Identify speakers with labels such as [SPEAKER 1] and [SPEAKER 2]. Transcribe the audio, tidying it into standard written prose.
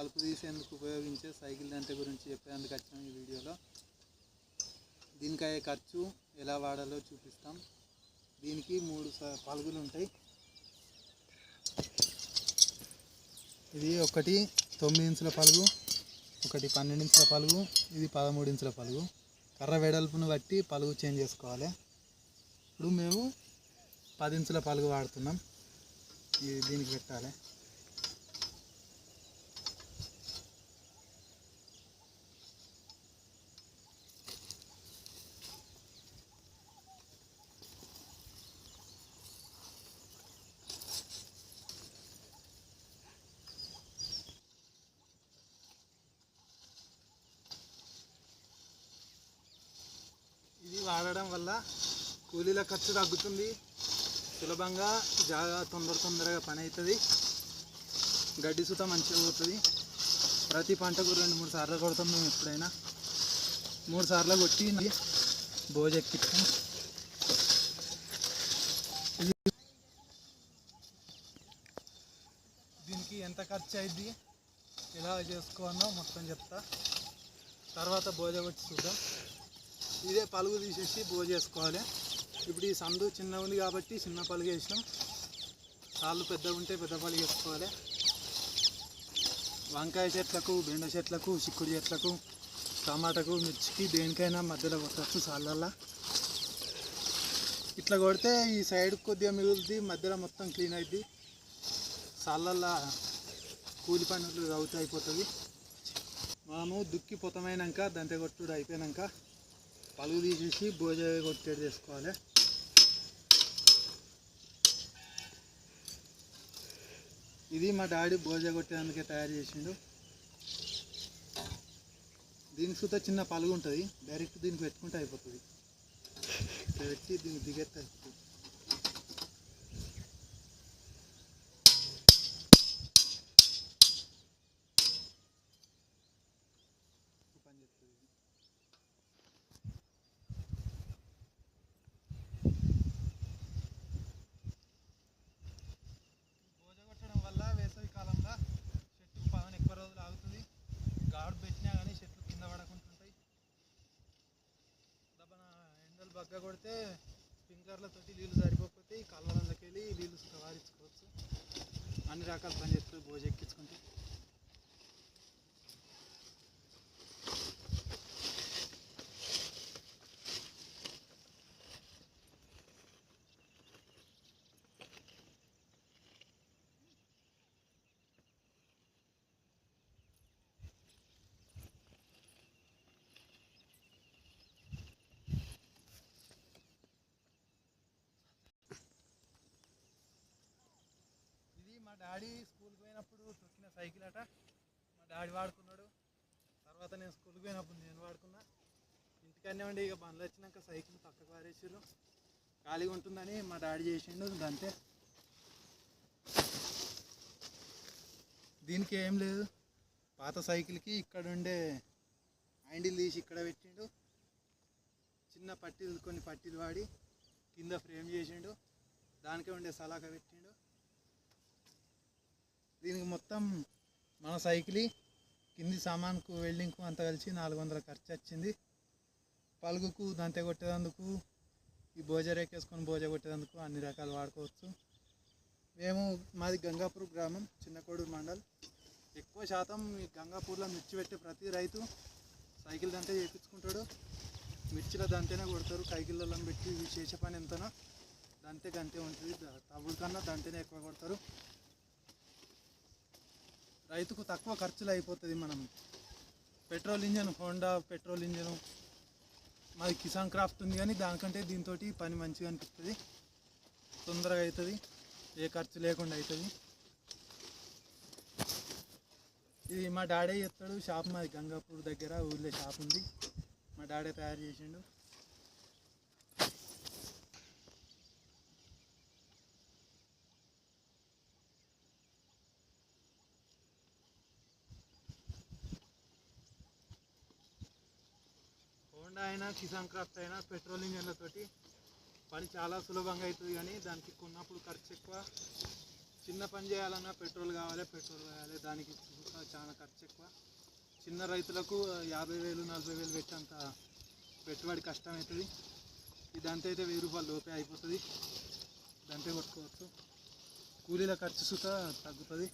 [SPEAKER 1] కలుపు తీసేందుకు ఉపయోగించే సైకిల్ దంతె గురించి చెప్పేందుకు వచ్చాం ఈ వీడియోలో. దీనికి అయ్యే ఖర్చు ఎలా వాడాలో చూపిస్తాం. దీనికి 3 పలుగులు ఉంటాయి. ఇది ఒకటి 9 ఇంచుల పలుగు, ఒకటి 12 ఇంచుల పలుగు, ఇది 13 ఇంచుల పలుగు. కర్ర వెడల్పును బట్టి పలుగు చేంజ్ చేసుకోవాలి. ఇప్పుడు మేము 10 ఇంచుల పలుగు వాడుతున్నాం. ఇది దీనికి పెట్టాలి. ఇది వాడడం వల్ల కూలీల ఖర్చు తగ్గుతుంది, సులభంగా తొందరగా పని అవుతుంది, గడ్డి సుత మంచిగా పోతుంది. ప్రతి పంటకు 2-3 సార్లు కొడతాం మేము. ఎప్పుడైనా 3 సార్లు కొట్టి బోజెక్కిస్తాం. దీనికి ఎంత ఖర్చు అయింది, ఎలా చేసుకోవాలో మొత్తం చెప్తా. తర్వాత బోజ కొట్టి చూద్దాం. ఇదే పలుగు తీసేసి బోజ చేసుకోవాలి. ఇప్పుడు ఈ సందు చిన్న ఉంది కాబట్టి చిన్న పలుగు వేసినాం. సాళ్ళు పెద్దగా ఉంటే పెద్ద పలుగు వేసుకోవాలి. వంకాయ చెట్లకు, బెండ చెట్లకు, చిక్కుడు చెట్లకు, టమాటాకు, మిర్చికి దేనికైనా మధ్యలో కొట్టచ్చు సాళ్ళల్లో. ఇట్లా కొడితే ఈ సైడ్ కొద్దిగా మిగులుతుంది, మధ్యలో మొత్తం క్లీన్ అవుతుంది. సాళ్ళల్లో కూలి పనులు అవుతూ అయిపోతుంది. మనము దుక్కి పొతమైనాక దంతె కొట్టుడు అయిపోయాక పలుగు తీసేసి బోజ కొట్టేది చేసుకోవాలి. ఇది మా డాడీ బోజ కొట్టేందుకే తయారు చేసిండు. దీనికి సుత చిన్న పలుగు ఉంటుంది, డైరెక్ట్ దీనికి పెట్టుకుంటే అయిపోతుంది. పెట్టి దీనికి దిగెత్తే అయిపోతుంది. బగ్గ కొడితే స్ప్రింక్లర్లతోటి నీళ్ళు సరిపోతే కళ్ళకి వెళ్ళి నీళ్ళు వారించుకోవచ్చు. అన్ని రకాల పని చేస్తుంది బోజ ఎక్కించుకుంటే. మా డాడీ స్కూల్కి పోయినప్పుడు తొక్కిన సైకిల్ అట. మా డాడీ వాడుకున్నాడు. తర్వాత నేను స్కూల్కి పోయినప్పుడు నేను వాడుకున్నా. ఇంటికనే ఉండి ఇక బండ్లు వచ్చినాక సైకిల్ పక్కకు వారేసారు. ఖాళీగా ఉంటుందని మా డాడీ చేసిండు అంతే. దీనికి ఏం లేదు, పాత సైకిల్కి ఇక్కడ ఉండే హ్యాండిల్ తీసి ఇక్కడ పెట్టిండు. చిన్న పట్టీలు, కొన్ని పట్టీలు వాడి కింద ఫ్రేమ్ చేసిండు. దానికే ఉండే సలాక పెట్టిండు. దీనికి మొత్తం మన సైకిల్ కింది సామాన్కు, వెల్డింగ్కు అంతా కలిసి 400 ఖర్చు వచ్చింది. పలుగుకు, దంతె కొట్టేందుకు, ఈ బోజ రేకేసుకొని బోజ కొట్టేందుకు అన్ని రకాలు వాడుకోవచ్చు. మాది గంగాపూర్ గ్రామం, చిన్నకోడూరు మండల్. ఎక్కువ శాతం ఈ గంగాపూర్లో మిర్చి పెట్టే ప్రతి రైతు సైకిల్ దంతె చేయించుకుంటాడు. మిర్చిలో దంతెనే కొడతారు. సైకిళ్ళలో పెట్టి చేసే పని ఎంతనో దంతె గంతే ఉంటుంది. తవుడు కన్నా దంతెనే ఎక్కువ కొడతారు. రైతుకు తక్కువ ఖర్చులు అయిపోతుంది. మనం petrol engine, Honda petrol engine, మాది కిసాన్ క్రాఫ్ట్ ఉంది కానీ దానికంటే దీంతో పని మంచిగా అనిపిస్తుంది, తొందరగా అవుతుంది, ఏ ఖర్చు లేకుండా అవుతుంది. ఇది మా డాడీ చెప్తాడు. షాప్ మాది గంగాపూర్ దగ్గర ఊళ్ళో షాప్ ఉంది. మా డాడీ తయారు చేసిండు. హోండా అయినా, కిసాన్ క్రాఫ్ట్ అయినా పెట్రోల్ ఇంజన్లతోటి పని చాలా సులభంగా అవుతుంది. కానీ దానికి కొన్నప్పుడు ఖర్చు ఎక్కువ, చిన్న పని చేయాలన్నా పెట్రోల్ కావాలి, దానికి చాలా ఖర్చు ఎక్కువ. చిన్న రైతులకు 50,000 40,000 పెట్టేంత పెట్టుబడి కష్టమవుతుంది. ఇదంతా అయితే 1000 రూపాయలు లోపే అయిపోతుంది, దంతే కొట్టుకోవచ్చు. కూలీల ఖర్చు సుతా తగ్గుతుంది.